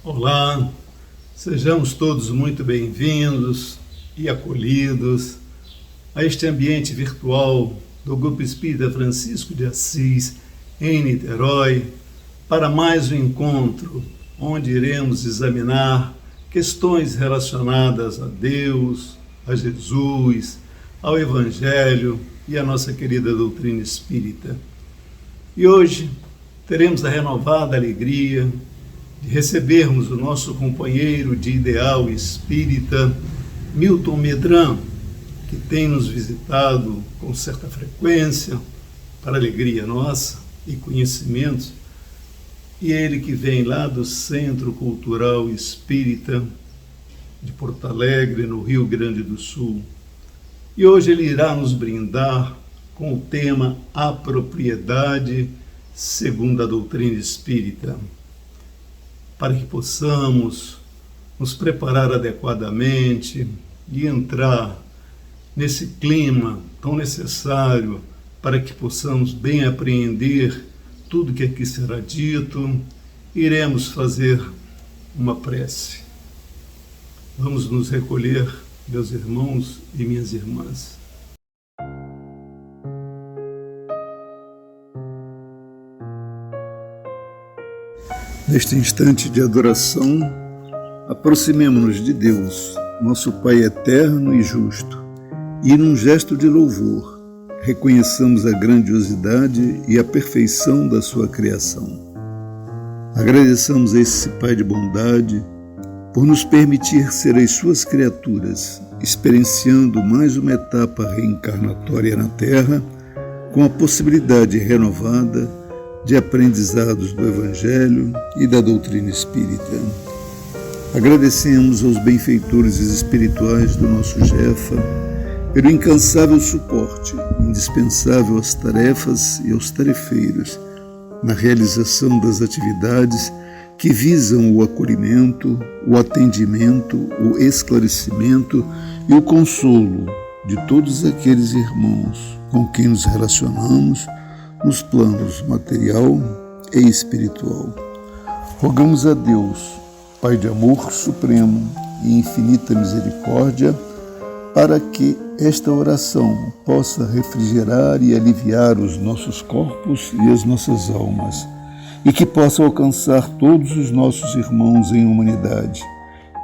Olá, sejamos todos muito bem-vindos e acolhidos a este ambiente virtual do Grupo Espírita Francisco de Assis, em Niterói, para mais um encontro onde iremos examinar questões relacionadas a Deus, a Jesus, ao Evangelho e à nossa querida doutrina espírita. E hoje teremos a renovada alegria de recebermos o nosso companheiro de ideal espírita, Milton Medran, que tem nos visitado com certa frequência, para alegria nossa e conhecimento, e ele que vem lá do Centro Cultural Espírita de Porto Alegre, no Rio Grande do Sul. E hoje ele irá nos brindar com o tema A Propriedade segundo a Doutrina Espírita, para que possamos nos preparar adequadamente e entrar nesse clima tão necessário para que possamos bem apreender tudo que aqui será dito. Iremos fazer uma prece. Vamos nos recolher, meus irmãos e minhas irmãs. Neste instante de adoração, aproximemo-nos de Deus, nosso Pai eterno e justo, e num gesto de louvor, reconheçamos a grandiosidade e a perfeição da sua criação. Agradeçamos a esse Pai de bondade por nos permitir ser as suas criaturas, experienciando mais uma etapa reencarnatória na Terra, com a possibilidade renovada de aprendizados do Evangelho e da doutrina espírita. Agradecemos aos benfeitores espirituais do nosso Jefa pelo incansável suporte, indispensável às tarefas e aos tarefeiros, na realização das atividades que visam o acolhimento, o atendimento, o esclarecimento e o consolo de todos aqueles irmãos com quem nos relacionamos nos planos material e espiritual. Rogamos a Deus, Pai de amor supremo e infinita misericórdia, para que esta oração possa refrigerar e aliviar os nossos corpos e as nossas almas, e que possa alcançar todos os nossos irmãos em humanidade,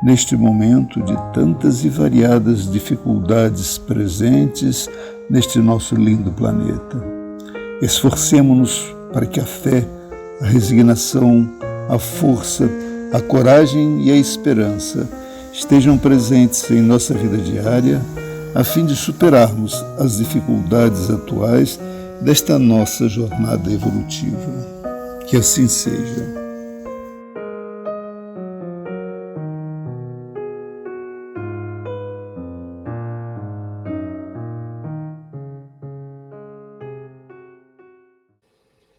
neste momento de tantas e variadas dificuldades presentes neste nosso lindo planeta. Esforcemo-nos para que a fé, a resignação, a força, a coragem e a esperança estejam presentes em nossa vida diária, a fim de superarmos as dificuldades atuais desta nossa jornada evolutiva. Que assim seja.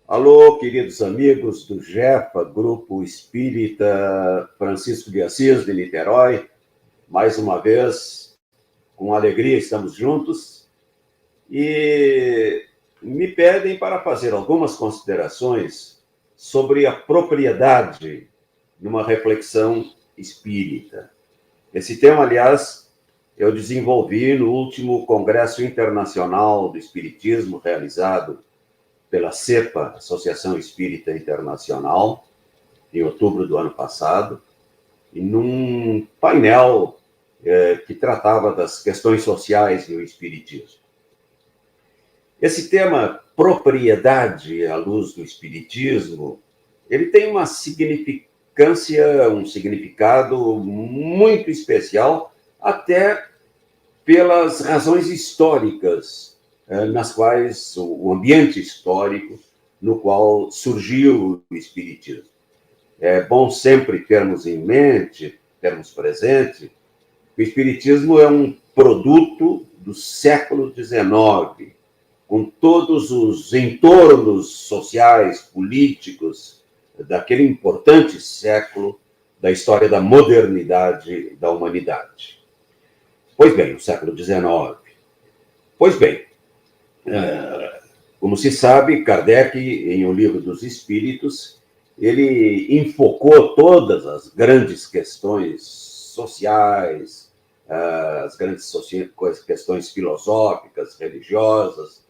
Alô, queridos amigos do Jefa, Grupo Espírita Francisco de Assis, de Niterói. Mais uma vez, com alegria, estamos juntos. E me pedem para fazer algumas considerações sobre a propriedade de uma reflexão espírita. Esse tema, aliás, eu desenvolvi no último Congresso Internacional do Espiritismo, realizado pela CEPA, Associação Espírita Internacional, em outubro do ano passado, e num painel que tratava das questões sociais do Espiritismo. Esse tema, propriedade à luz do Espiritismo, ele tem uma significância, um significado muito especial, até pelas razões históricas nas quais o ambiente histórico no qual surgiu o Espiritismo. É bom sempre termos em mente, termos presente, que o Espiritismo é um produto do século XIX, com todos os entornos sociais, políticos, daquele importante século da história da modernidade da humanidade. Pois bem, o século XIX. Pois bem, como se sabe, Kardec, em O Livro dos Espíritos, ele enfocou todas as grandes questões sociais, as grandes questões filosóficas, religiosas,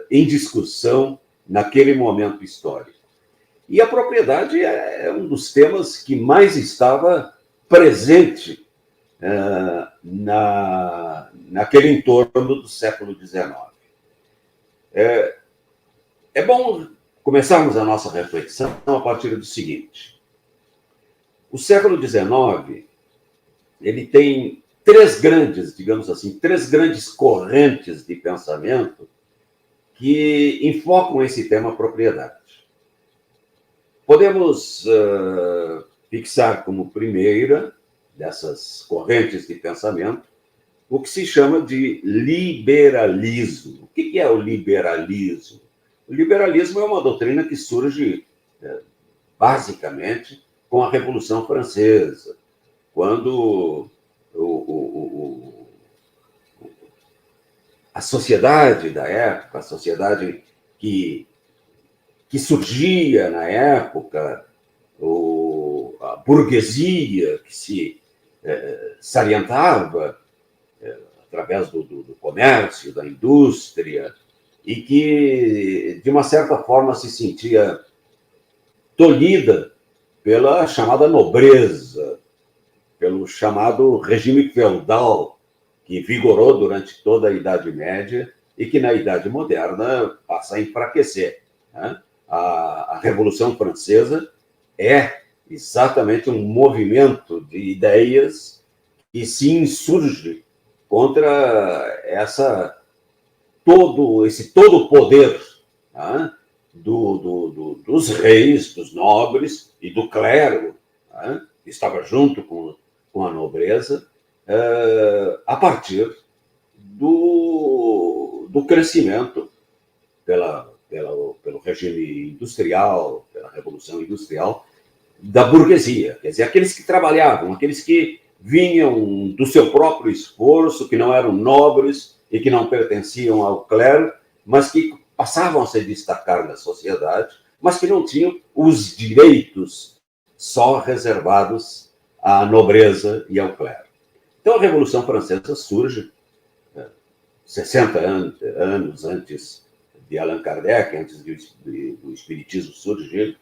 em discussão naquele momento histórico. E a propriedade é um dos temas que mais estava presente naquele entorno do século XIX. É bom começarmos a nossa reflexão a partir do seguinte. O século XIX, ele tem três grandes correntes de pensamento que enfocam esse tema propriedade. Podemos fixar como primeira dessas correntes de pensamento o que se chama de liberalismo. O que é o liberalismo? O liberalismo é uma doutrina que surge basicamente com a Revolução Francesa, quando a sociedade da época, a sociedade que surgia na época, a burguesia que se salientava através do comércio, da indústria, e que, de uma certa forma, se sentia tolhida pela chamada nobreza, pelo chamado regime feudal, que vigorou durante toda a Idade Média e que, na Idade Moderna, passa a enfraquecer, né? A Revolução Francesa é exatamente um movimento de ideias que se insurge contra todo o poder, né, dos reis, dos nobres e do clero, né, que estava junto com a nobreza, a partir do crescimento pelo regime industrial, pela Revolução Industrial, da burguesia. Quer dizer, aqueles que trabalhavam, aqueles que vinham do seu próprio esforço, que não eram nobres e que não pertenciam ao clero, mas que passavam a se destacar na sociedade, mas que não tinham os direitos só reservados à nobreza e ao clero. Então, a Revolução Francesa surge 60 anos antes de Allan Kardec, antes do Espiritismo surgir.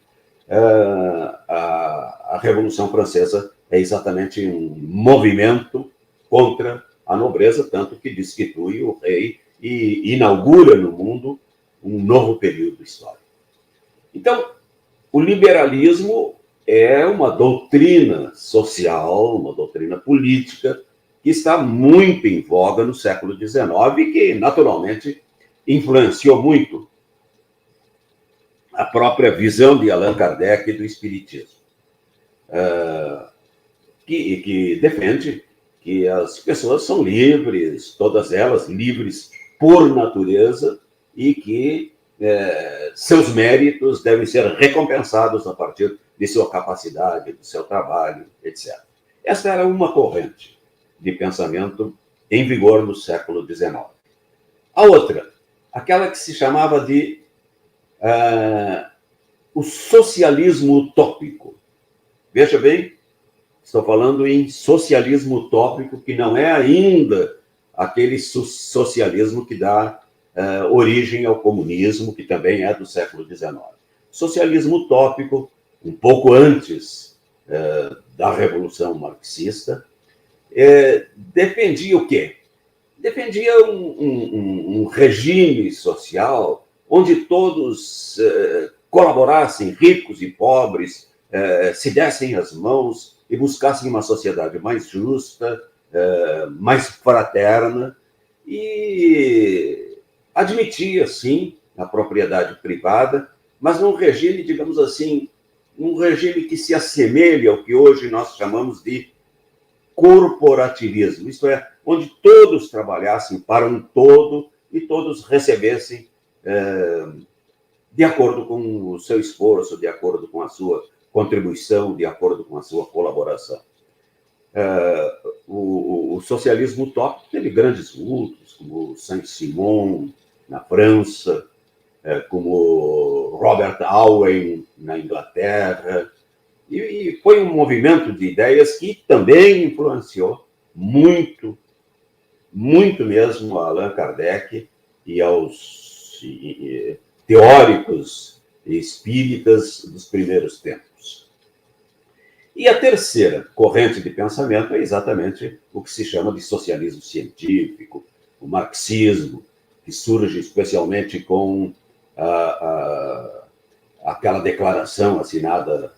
A Revolução Francesa é exatamente um movimento contra a nobreza, tanto que destitui o rei e inaugura no mundo um novo período histórico. Então, o liberalismo é uma doutrina social, uma doutrina política, que está muito em voga no século XIX e que, naturalmente, influenciou muito a própria visão de Allan Kardec e do Espiritismo, que defende que as pessoas são livres, todas elas livres por natureza, e que seus méritos devem ser recompensados a partir de sua capacidade, do seu trabalho, etc. Essa era uma corrente de pensamento em vigor no século XIX. A outra, aquela que se chamava de o socialismo utópico. Veja bem, estou falando em socialismo utópico, que não é ainda aquele socialismo que dá origem ao comunismo, que também é do século XIX. Socialismo utópico, um pouco antes da Revolução Marxista, defendia o quê? Defendia um regime social onde todos colaborassem, ricos e pobres, se dessem as mãos e buscassem uma sociedade mais justa, mais fraterna, e admitia, sim, a propriedade privada, mas num regime, digamos assim, um regime que se assemelha ao que hoje nós chamamos de corporativismo, isto é, onde todos trabalhassem para um todo e todos recebessem de acordo com o seu esforço, de acordo com a sua contribuição, de acordo com a sua colaboração. O socialismo utópico teve grandes vultos, como Saint-Simon, na França, como Robert Owen, na Inglaterra, e foi um movimento de ideias que também influenciou muito, muito mesmo a Allan Kardec e aos teóricos espíritas dos primeiros tempos. E a terceira corrente de pensamento é exatamente o que se chama de socialismo científico, o marxismo, que surge especialmente com aquela declaração assinada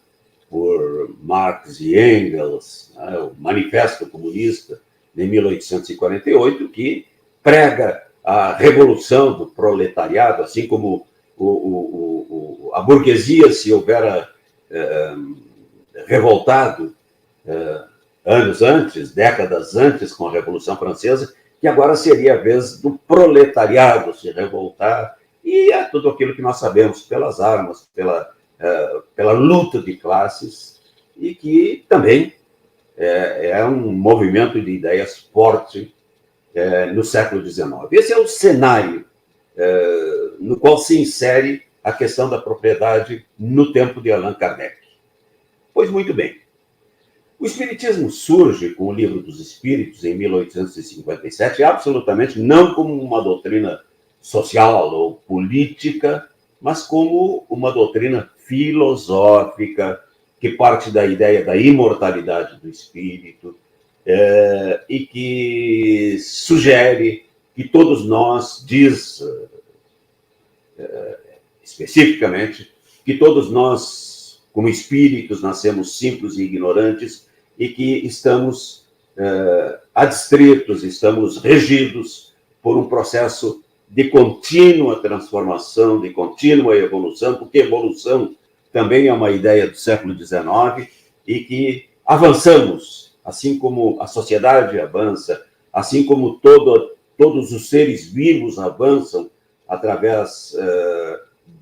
por Marx e Engels, né, o Manifesto Comunista, de 1848, que prega a revolução do proletariado, assim como a burguesia se houvera revoltado anos antes, décadas antes, com a Revolução Francesa, que agora seria a vez do proletariado se revoltar, e é tudo aquilo que nós sabemos, pelas armas, pela luta de classes, e que também é um movimento de ideias forte no século XIX. Esse é o cenário no qual se insere a questão da propriedade no tempo de Allan Kardec. Pois muito bem. O Espiritismo surge com o Livro dos Espíritos em 1857, absolutamente não como uma doutrina social ou política, mas como uma doutrina filosófica que parte da ideia da imortalidade do espírito e que sugere que todos nós, diz especificamente, que todos nós, como espíritos, nascemos simples e ignorantes e que estamos adstritos, estamos regidos por um processo de contínua transformação, de contínua evolução, porque evolução também é uma ideia do século XIX e que avançamos, assim como a sociedade avança, assim como todos os seres vivos avançam através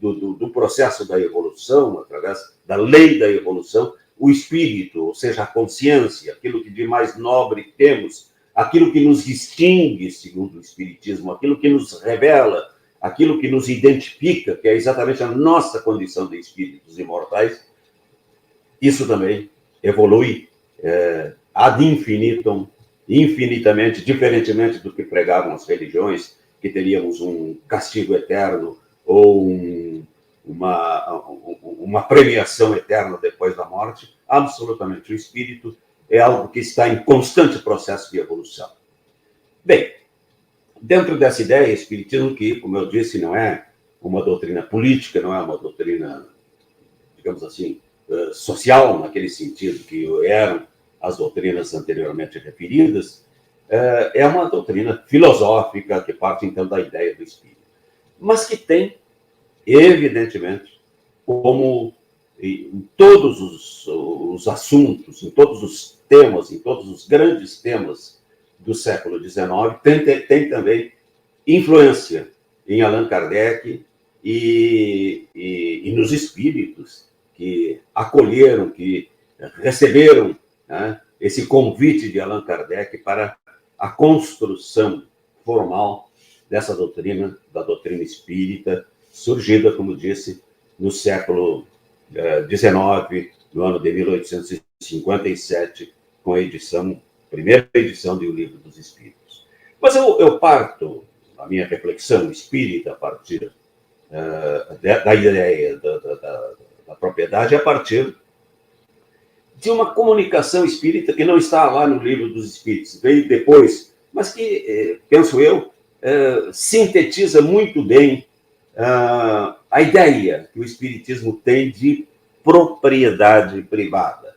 do processo da evolução, através da lei da evolução, o espírito, ou seja, a consciência, aquilo que de mais nobre temos, aquilo que nos distingue, segundo o Espiritismo, aquilo que nos revela, aquilo que nos identifica, que é exatamente a nossa condição de espíritos imortais, isso também evolui ad infinitum, infinitamente, diferentemente do que pregavam as religiões, que teríamos um castigo eterno ou uma premiação eterna depois da morte. Absolutamente, o espírito é algo que está em constante processo de evolução. Bem, dentro dessa ideia, espiritismo que, como eu disse, não é uma doutrina política, não é uma doutrina, digamos assim, social, naquele sentido que eram as doutrinas anteriormente referidas, é uma doutrina filosófica que parte, então, da ideia do espírito. Mas que tem, evidentemente, como em todos os assuntos, em todos os temas, em todos os grandes temas do século XIX, tem também influência em Allan Kardec e nos espíritos que acolheram, que receberam, né, esse convite de Allan Kardec para a construção formal dessa doutrina, da doutrina espírita, surgida, como disse, no século XIX, no ano de 1857, com a primeira edição do Livro dos Espíritos. Mas eu parto a minha reflexão espírita a partir da ideia da propriedade, a partir de uma comunicação espírita que não está lá no Livro dos Espíritos, veio depois, mas que, penso eu, sintetiza muito bem a ideia que o Espiritismo tem de propriedade privada.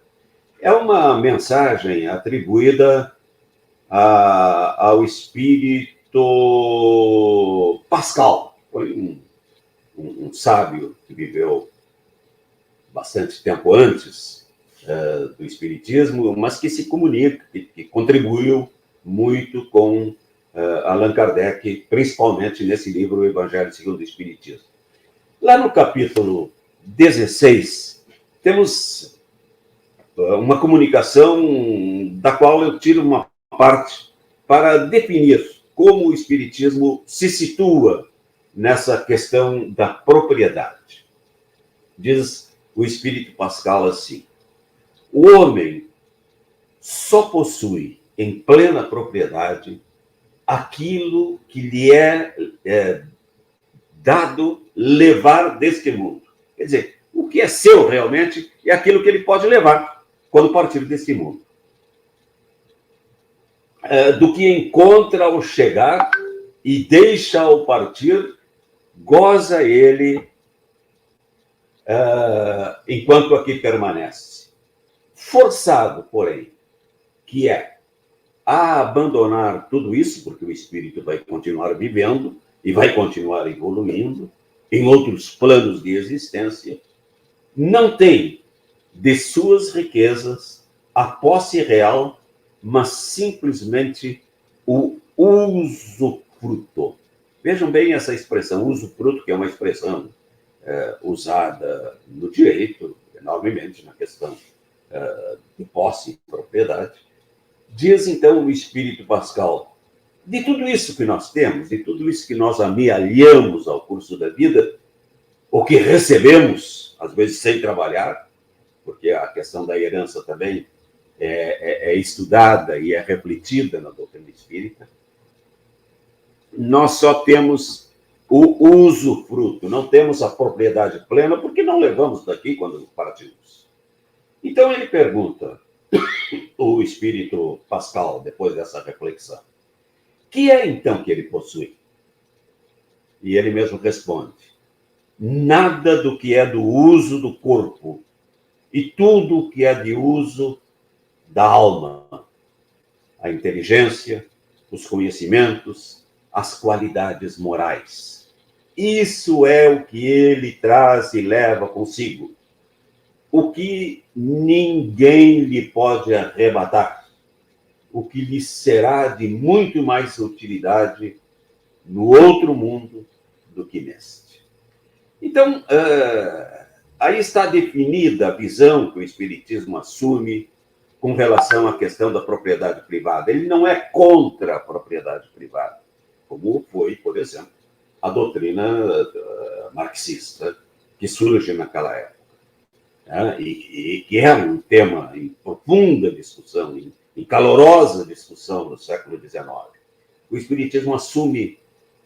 É uma mensagem atribuída ao espírito Pascal. Foi um sábio que viveu bastante tempo antes do Espiritismo, mas que se comunica, que contribuiu muito com Allan Kardec, principalmente nesse livro, O Evangelho segundo o Espiritismo. Lá no capítulo 16, temos uma comunicação da qual eu tiro uma parte para definir como o Espiritismo se situa nessa questão da propriedade. Diz o Espírito Pascal assim: o homem só possui em plena propriedade aquilo que lhe é dado levar deste mundo. Quer dizer, o que é seu realmente é aquilo que ele pode levar quando partir deste mundo. Do que encontra ao chegar e deixa ao partir, goza ele enquanto aqui permanece. Forçado, porém, que é a abandonar tudo isso, porque o espírito vai continuar vivendo e vai continuar evoluindo em outros planos de existência, não tem de suas riquezas a posse real, mas simplesmente o usufruto. Vejam bem essa expressão, usufruto, que é uma expressão usada no direito, enormemente, na questão de posse e propriedade. Diz, então, o Espírito Pascal: de tudo isso que nós temos, de tudo isso que nós amealhamos ao curso da vida, ou que recebemos, às vezes sem trabalhar, porque a questão da herança também é estudada e é refletida na doutrina espírita, nós só temos o usufruto, não temos a propriedade plena, porque não levamos daqui quando partimos. Então ele pergunta, o Espírito Pascal, depois dessa reflexão: que é então que ele possui? E ele mesmo responde: nada do que é do uso do corpo e tudo o que é de uso da alma, a inteligência, os conhecimentos, as qualidades morais. Isso é o que ele traz e leva consigo, o que ninguém lhe pode arrebatar, o que lhe será de muito mais utilidade no outro mundo do que neste. Então, aí está definida a visão que o Espiritismo assume com relação à questão da propriedade privada. Ele não é contra a propriedade privada, como foi, por exemplo, a doutrina marxista que surge naquela época, e que era um tema em profunda discussão, em calorosa discussão no século XIX. O Espiritismo assume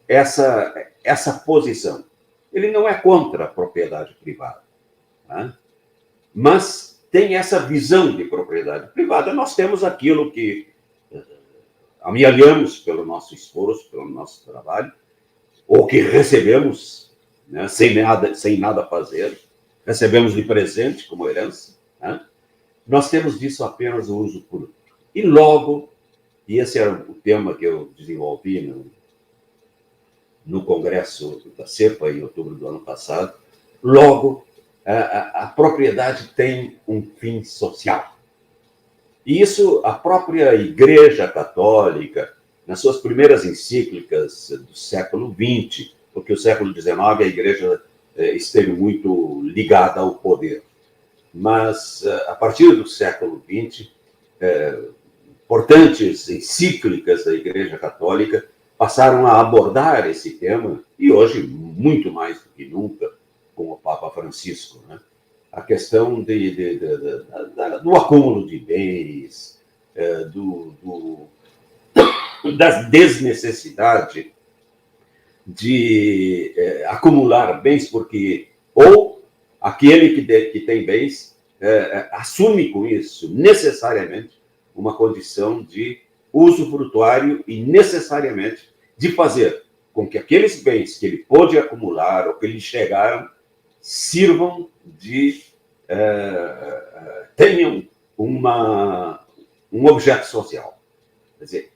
essa posição. Ele não é contra a propriedade privada, mas tem essa visão de propriedade privada. Nós temos aquilo que amealhamos pelo nosso esforço, pelo nosso trabalho, ou que recebemos, sem nada fazer, recebemos de presente como herança. Nós temos disso apenas o usufruto. E logo, e esse era o tema que eu desenvolvi no congresso da CEPA, em outubro do ano passado, logo, a propriedade tem um fim social. E isso a própria Igreja Católica, nas suas primeiras encíclicas do século XX, porque o século XIX a Igreja esteve muito ligada ao poder. Mas, a partir do século XX, importantes encíclicas da Igreja Católica passaram a abordar esse tema, e hoje, muito mais do que nunca, com o Papa Francisco, a questão do acúmulo de bens, da desnecessidade de acumular bens, porque ou aquele que tem bens assume com isso necessariamente uma condição de usufrutuário e necessariamente de fazer com que aqueles bens que ele pôde acumular ou que lhe chegaram sirvam tenham um objeto social. Quer dizer,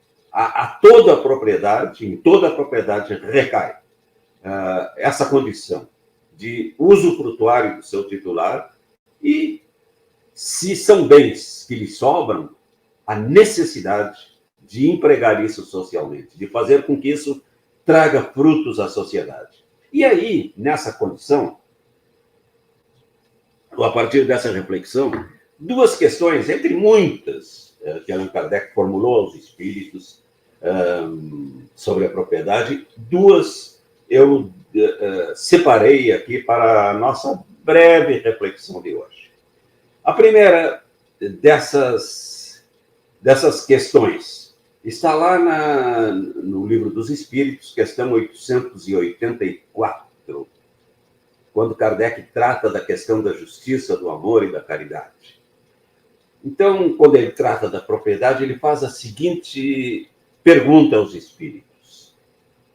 toda a propriedade, em toda a propriedade recai essa condição de usufrutuário do seu titular, e se são bens que lhe sobram, a necessidade de empregar isso socialmente, de fazer com que isso traga frutos à sociedade. E aí, nessa condição, a partir dessa reflexão, duas questões, entre muitas, que Allan Kardec formulou aos espíritos sobre a propriedade, duas eu separei aqui para a nossa breve reflexão de hoje. A primeira dessas questões está lá no Livro dos Espíritos, questão 884, quando Kardec trata da questão da justiça, do amor e da caridade. Então, quando ele trata da propriedade, ele faz a seguinte pergunta aos espíritos: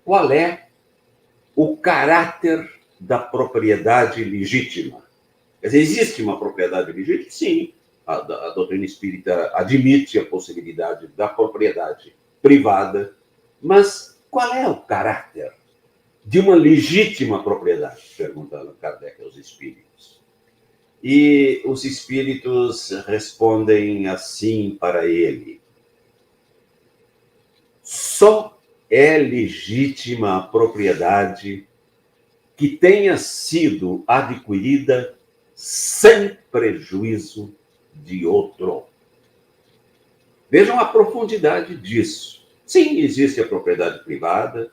qual é o caráter da propriedade legítima? Quer dizer, existe uma propriedade legítima? Sim. A doutrina espírita admite a possibilidade da propriedade privada, mas qual é o caráter de uma legítima propriedade? Perguntando Kardec aos espíritos. E os espíritos respondem assim para ele: só é legítima a propriedade que tenha sido adquirida sem prejuízo de outro. Vejam a profundidade disso. Sim, existe a propriedade privada,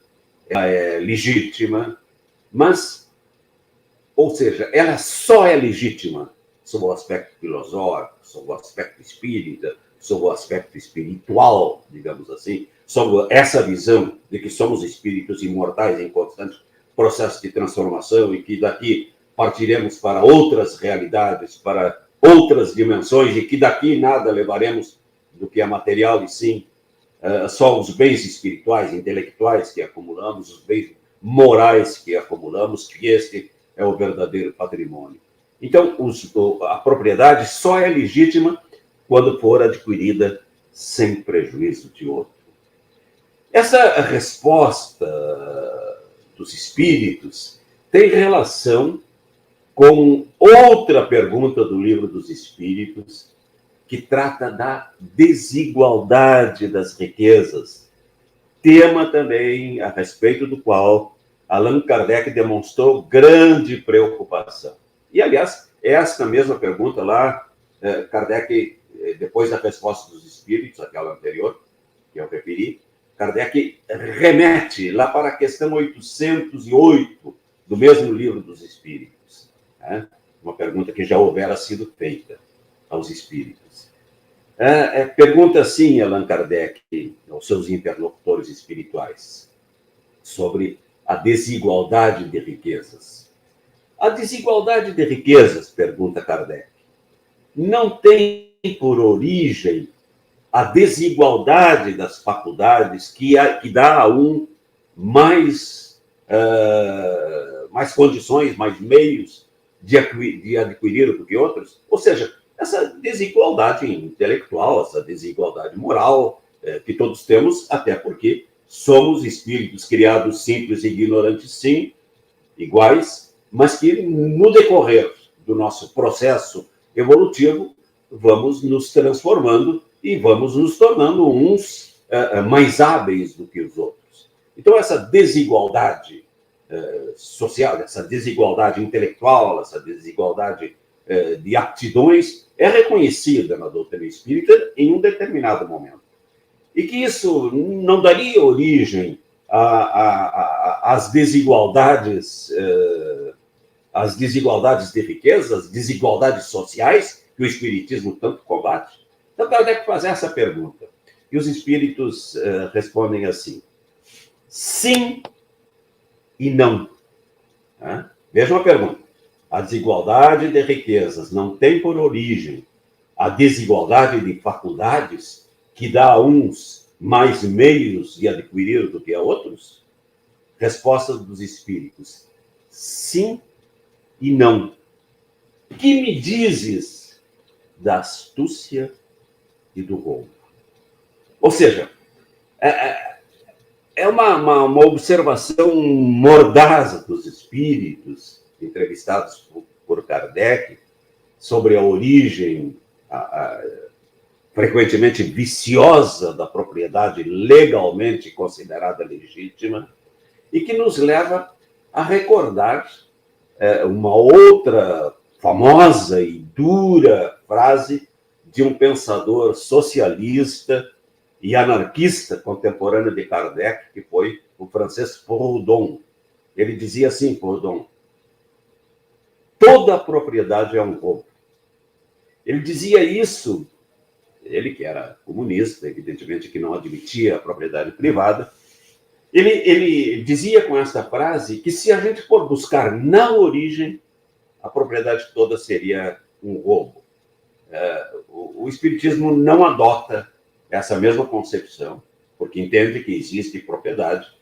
ela é legítima, mas, ou seja, ela só é legítima sob o aspecto filosófico, sob o aspecto espírita, sob o aspecto espiritual, digamos assim, sob essa visão de que somos espíritos imortais em constante processo de transformação e que daqui partiremos para outras realidades, para outras dimensões, e que daqui nada levaremos do que é material, e sim só os bens espirituais, intelectuais que acumulamos, os bens morais que acumulamos, que este é o verdadeiro patrimônio. Então, a propriedade só é legítima quando for adquirida sem prejuízo de outro. Essa resposta dos espíritos tem relação com outra pergunta do Livro dos Espíritos, que trata da desigualdade das riquezas, tema também a respeito do qual Allan Kardec demonstrou grande preocupação. E, aliás, esta mesma pergunta lá, Kardec, depois da resposta dos espíritos, aquela anterior, que eu referi, Kardec remete lá para a questão 808 do mesmo Livro dos Espíritos. Né? Uma pergunta que já houvera sido feita aos espíritos. Pergunta assim Allan Kardec aos seus interlocutores espirituais sobre a desigualdade de riquezas. A desigualdade de riquezas, pergunta Kardec, não tem por origem a desigualdade das faculdades que dá a um mais condições, mais meios de adquirir do que outros? Ou seja, essa desigualdade intelectual, essa desigualdade moral que todos temos, até porque somos espíritos criados simples e ignorantes, sim, iguais, mas que no decorrer do nosso processo evolutivo vamos nos transformando e vamos nos tornando uns mais hábeis do que os outros. Então, essa desigualdade social, essa desigualdade intelectual, essa desigualdade de aptidões é reconhecida na doutrina espírita em um determinado momento. E que isso não daria origem às desigualdades de riqueza, às desigualdades sociais que o espiritismo tanto combate? Então, Kardec faz essa pergunta. E os espíritos respondem assim: sim e não. Vejam a pergunta. A desigualdade de riquezas não tem por origem a desigualdade de faculdades que dá a uns mais meios de adquirir do que a outros? Resposta dos espíritos: sim e não. Que me dizes da astúcia e do roubo? Ou seja, é uma observação mordaz dos espíritos entrevistados por Kardec sobre a origem frequentemente viciosa da propriedade legalmente considerada legítima, e que nos leva a recordar uma outra famosa e dura frase de um pensador socialista e anarquista contemporâneo de Kardec, que foi o francês Proudhon. Ele dizia assim, Proudhon: toda propriedade é um roubo. Ele dizia isso, ele que era comunista, evidentemente que não admitia a propriedade privada, ele dizia com essa frase que se a gente for buscar na origem, a propriedade toda seria um roubo. O Espiritismo não adota essa mesma concepção, porque entende que existe propriedade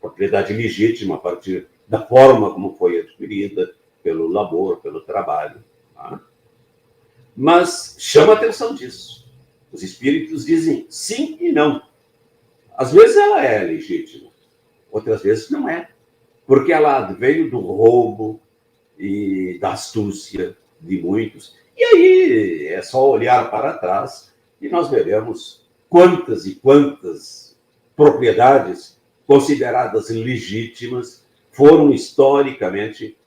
propriedade legítima a partir da forma como foi adquirida, pelo labor, pelo trabalho. Tá? Mas chama a atenção disso. Os espíritos dizem sim e não. Às vezes ela é legítima, outras vezes não é, porque ela veio do roubo e da astúcia de muitos. E aí é só olhar para trás e nós veremos quantas e quantas propriedades consideradas legítimas foram historicamente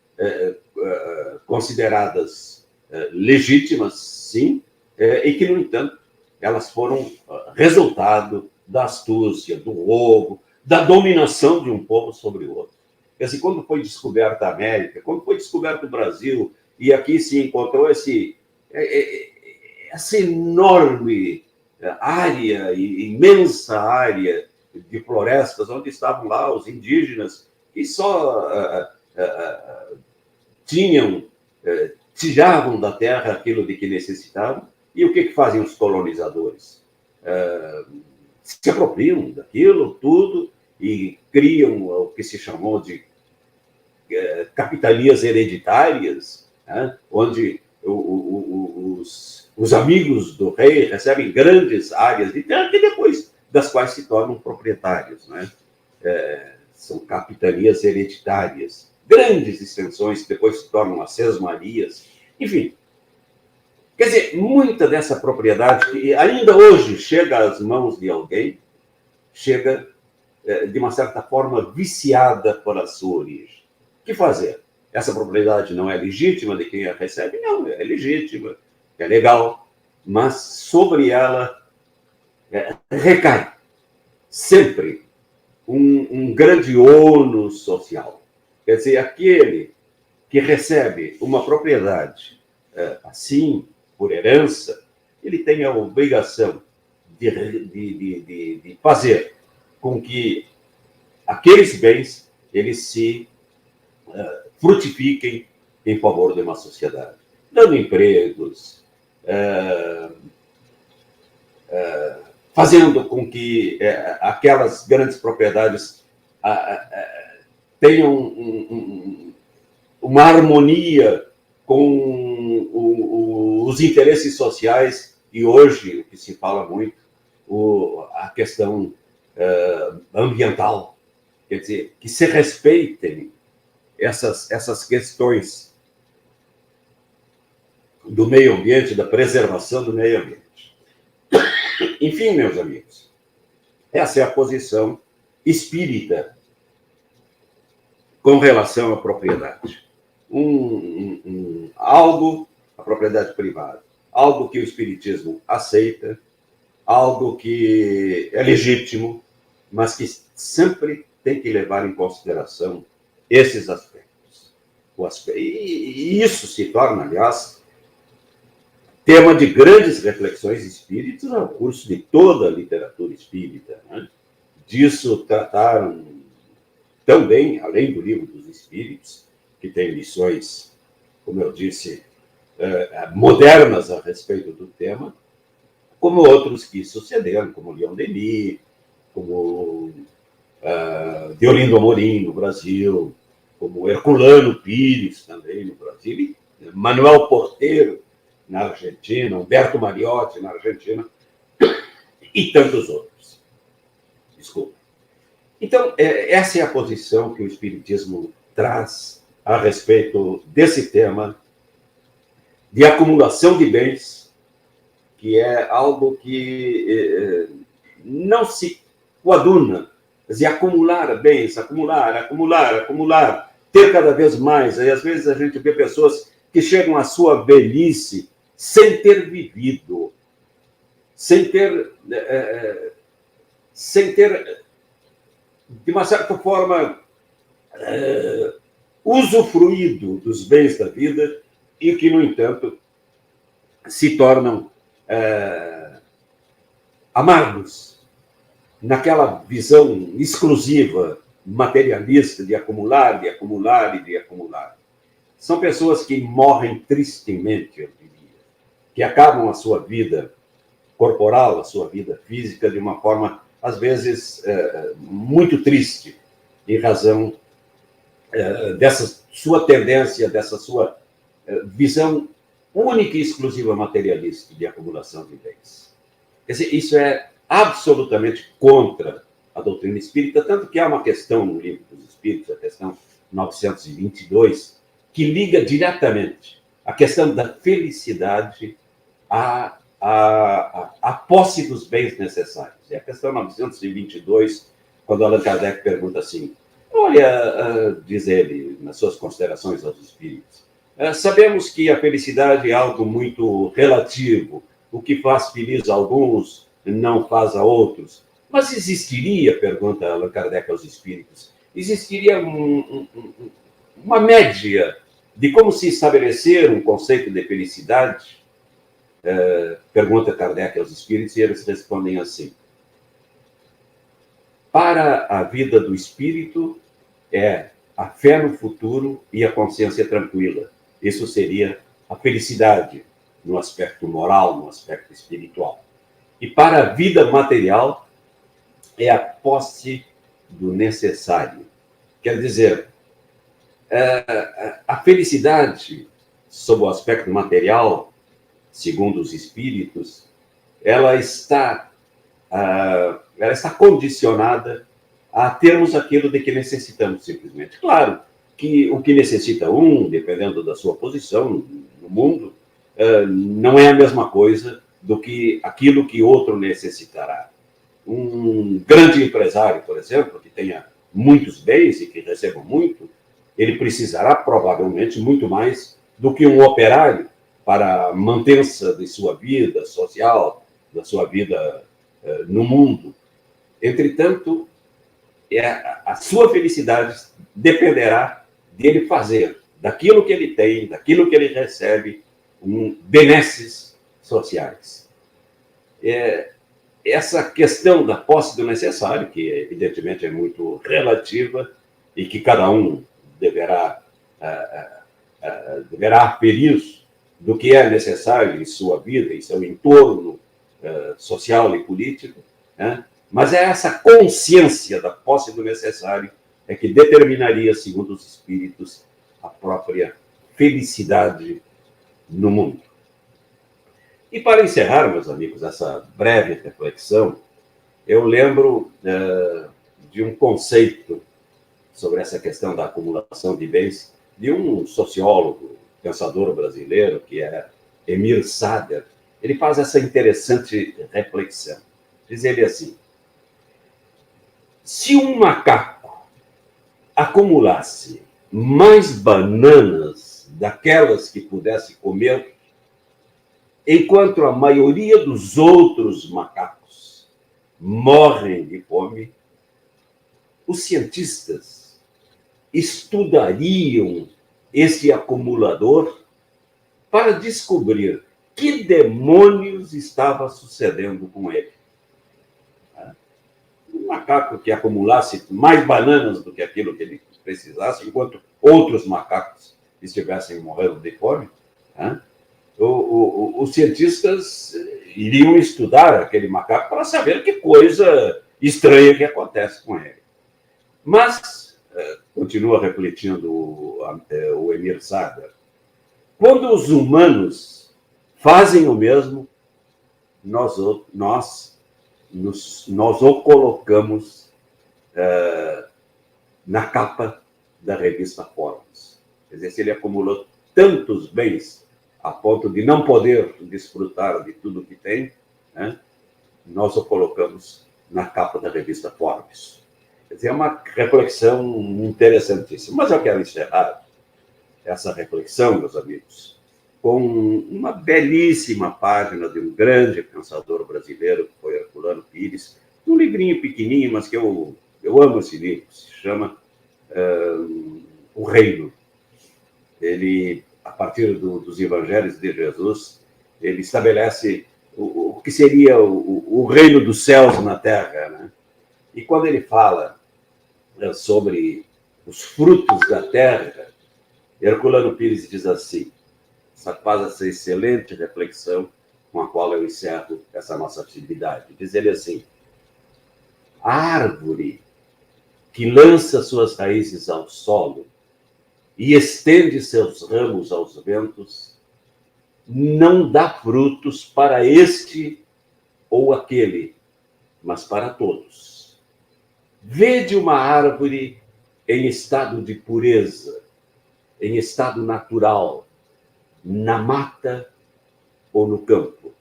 consideradas legítimas, sim, e que, no entanto, elas foram resultado da astúcia, do roubo, da dominação de um povo sobre o outro. Quer dizer, quando foi descoberta a América, quando foi descoberto o Brasil, e aqui se encontrou essa enorme área, imensa área de florestas, onde estavam lá os indígenas, que só tiravam da terra aquilo de que necessitavam, e o que fazem os colonizadores? Se apropriam daquilo tudo e criam o que se chamou de capitanias hereditárias, né? Onde os amigos do rei recebem grandes áreas de terra e depois das quais se tornam proprietários, né? São capitanias hereditárias, grandes extensões que depois se tornam as sesmarias, enfim. Quer dizer, muita dessa propriedade que ainda hoje chega às mãos de alguém, chega de uma certa forma viciada por a sua origem. O que fazer? Essa propriedade não é legítima de quem a recebe? Não, é legítima, é legal, mas sobre ela recai sempre um grande ônus social. Quer dizer, aquele que recebe uma propriedade assim, por herança, ele tem a obrigação de fazer com que aqueles bens eles se frutifiquem em favor de uma sociedade, dando empregos, fazendo com que aquelas grandes propriedades tenham uma harmonia com os interesses sociais, e hoje o que se fala muito, a questão ambiental, quer dizer, que se respeitem essas questões do meio ambiente, da preservação do meio ambiente. Enfim, meus amigos, essa é a posição espírita com relação à propriedade. Algo, a propriedade privada, algo que o espiritismo aceita, algo que é legítimo, mas que sempre tem que levar em consideração esses aspectos. E isso se torna, aliás, tema de grandes reflexões espíritas ao curso de toda a literatura espírita. Né? Disso trataram também, além do Livro dos Espíritos, que tem lições, como eu disse, modernas a respeito do tema, como outros que sucederam, como Leon Denis, como Deolindo Amorim, no Brasil, como Herculano Pires, também no Brasil, e Manuel Porteiro, na Argentina, Humberto Mariotti, na Argentina, e tantos outros. Desculpa. Então, essa é a posição que o Espiritismo traz a respeito desse tema de acumulação de bens, que é algo que não se coaduna. Quer dizer, acumular bens, acumular, ter cada vez mais. E às vezes a gente vê pessoas que chegam à sua velhice sem ter vivido, sem ter, de uma certa forma, usufruído dos bens da vida e que, no entanto, se tornam amargos naquela visão exclusiva, materialista, de acumular, de acumular e de acumular. São pessoas que morrem tristemente, eu diria, que acabam a sua vida corporal, a sua vida física, de uma forma, às vezes, muito triste, em razão dessa sua tendência, dessa sua visão única e exclusiva materialista de acumulação de bens. Quer dizer, isso é absolutamente contra a doutrina espírita, tanto que há uma questão no Livro dos Espíritos, a questão 922, que liga diretamente a questão da felicidade à posse dos bens necessários. É a questão 922, quando Allan Kardec pergunta assim, olha, diz ele, nas suas considerações aos espíritos, sabemos que a felicidade é algo muito relativo, o que faz feliz a alguns não faz a outros. Mas existiria, pergunta Allan Kardec aos espíritos, existiria uma média de como se estabelecer um conceito de felicidade? Pergunta Kardec aos espíritos e eles respondem assim. Para a vida do espírito é a fé no futuro e a consciência tranquila. Isso seria a felicidade no aspecto moral, no aspecto espiritual. E para a vida material é a posse do necessário. Quer dizer, a felicidade, sob o aspecto material, segundo os espíritos, ela está condicionada a termos aquilo de que necessitamos, simplesmente. Claro que o que necessita dependendo da sua posição no mundo, não é a mesma coisa do que aquilo que outro necessitará. Um grande empresário, por exemplo, que tenha muitos bens e que receba muito, ele precisará provavelmente muito mais do que um operário para a mantença de sua vida social, da sua vida no mundo. Entretanto, a sua felicidade dependerá dele fazer daquilo que ele tem, daquilo que ele recebe, benesses sociais. Essa questão da posse do necessário, que evidentemente é muito relativa e que cada um deverá aferir do que é necessário em sua vida, em seu entorno social e político, né? Mas é essa consciência da posse do necessário que determinaria, segundo os espíritos, a própria felicidade no mundo. E para encerrar, meus amigos, essa breve reflexão, eu lembro de um conceito sobre essa questão da acumulação de bens, de um sociólogo, pensador brasileiro, que é Emir Sader. Ele faz essa interessante reflexão. Diz ele assim, se um macaco acumulasse mais bananas daquelas que pudesse comer, enquanto a maioria dos outros macacos morrem de fome, os cientistas estudariam esse acumulador para descobrir que demônios estava sucedendo com ele. Um macaco que acumulasse mais bananas do que aquilo que ele precisasse, enquanto outros macacos estivessem morrendo de fome, os cientistas iriam estudar aquele macaco para saber que coisa estranha que acontece com ele. Mas, continua refletindo o Emir Sader, quando os humanos fazem o mesmo, nós o colocamos na capa da revista Forbes. Quer dizer, se ele acumulou tantos bens a ponto de não poder desfrutar de tudo que tem, né, nós o colocamos na capa da revista Forbes. Quer dizer, é uma reflexão interessantíssima. Mas eu quero encerrar essa reflexão, meus amigos, com uma belíssima página de um grande pensador brasileiro, que foi Herculano Pires, um livrinho pequenininho, mas que eu amo esse livro, se chama O Reino. ele, a partir dos evangelhos de Jesus, ele estabelece o que seria o reino dos céus na terra, né? E quando ele fala sobre os frutos da terra, Herculano Pires diz assim, faz essa excelente reflexão com a qual eu encerro essa nossa atividade. Diz ele assim, a árvore que lança suas raízes ao solo e estende seus ramos aos ventos, não dá frutos para este ou aquele, mas para todos. Vede uma árvore em estado de pureza, em estado natural, na mata ou no campo.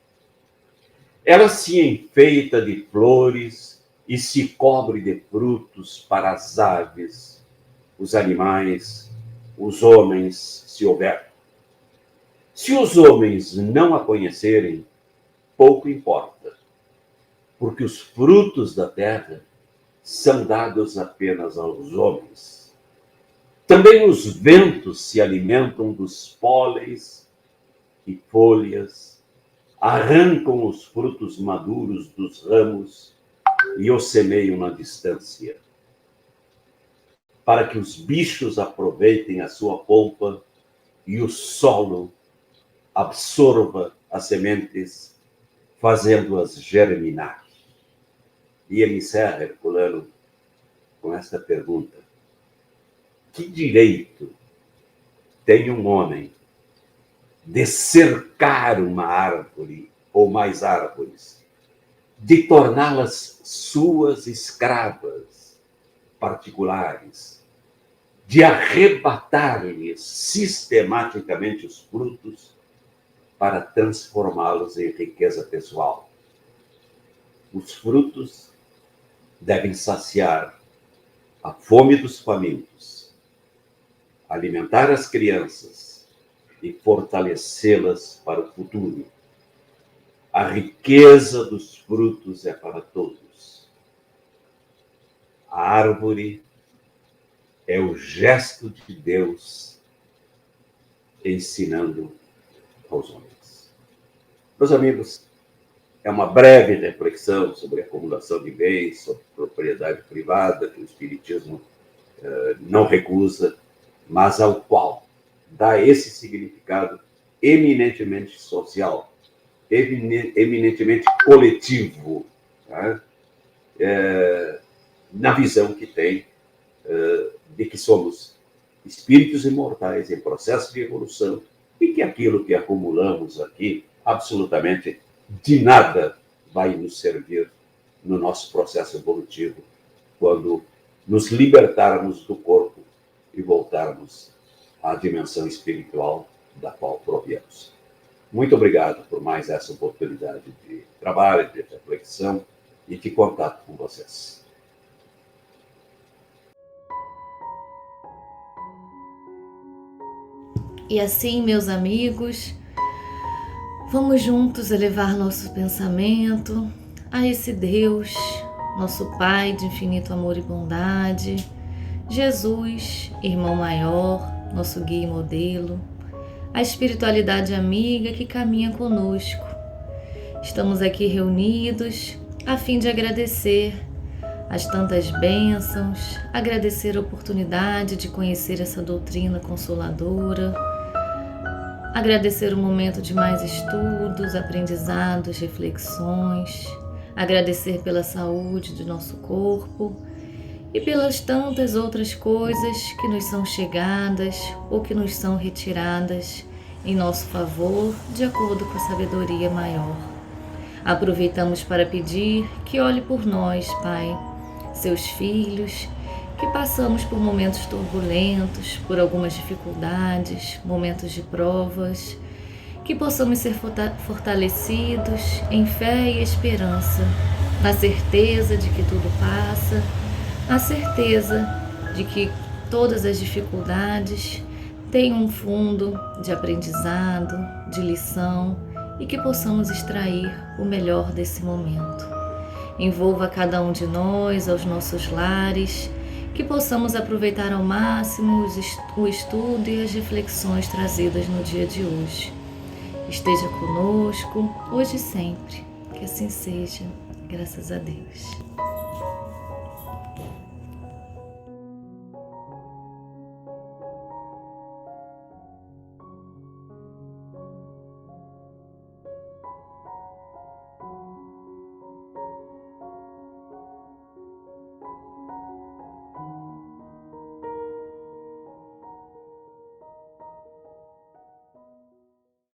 Ela se enfeita de flores e se cobre de frutos para as aves, os animais, os homens, se houver. Se os homens não a conhecerem, pouco importa, porque os frutos da terra são dados apenas aos homens. Também os ventos se alimentam dos pólens e folhas, arrancam os frutos maduros dos ramos e os semeiam na distância, para que os bichos aproveitem a sua polpa e o solo absorva as sementes, fazendo-as germinar. E ele encerra, Herculano, com esta pergunta. Que direito tem um homem de cercar uma árvore ou mais árvores, de torná-las suas escravas particulares, de arrebatar-lhes sistematicamente os frutos para transformá-los em riqueza pessoal? Os frutos devem saciar a fome dos famintos, alimentar as crianças e fortalecê-las para o futuro. A riqueza dos frutos é para todos. A árvore é o gesto de Deus ensinando aos homens. Meus amigos, é uma breve reflexão sobre a acumulação de bens, sobre propriedade privada, que o Espiritismo não recusa, mas ao qual dá esse significado eminentemente social, eminentemente coletivo, tá? Na visão que tem de que somos espíritos imortais em processo de evolução e que aquilo que acumulamos aqui absolutamente de nada vai nos servir no nosso processo evolutivo quando nos libertarmos do corpo e voltarmos à dimensão espiritual da qual proviemos. Muito obrigado por mais essa oportunidade de trabalho, de reflexão e de contato com vocês. E assim, meus amigos, vamos juntos elevar nosso pensamento a esse Deus, nosso Pai de infinito amor e bondade, Jesus, irmão maior, nosso guia e modelo, a espiritualidade amiga que caminha conosco. Estamos aqui reunidos a fim de agradecer as tantas bênçãos, agradecer a oportunidade de conhecer essa doutrina consoladora, agradecer o momento de mais estudos, aprendizados, reflexões, agradecer pela saúde do nosso corpo e pelas tantas outras coisas que nos são chegadas ou que nos são retiradas em nosso favor, de acordo com a sabedoria maior. Aproveitamos para pedir que olhe por nós, Pai, seus filhos, que passamos por momentos turbulentos, por algumas dificuldades, momentos de provas, que possamos ser fortalecidos em fé e esperança, na certeza de que tudo passa, a certeza de que todas as dificuldades têm um fundo de aprendizado, de lição e que possamos extrair o melhor desse momento. Envolva cada um de nós, aos nossos lares, que possamos aproveitar ao máximo o estudo e as reflexões trazidas no dia de hoje. Esteja conosco, hoje e sempre. Que assim seja, graças a Deus.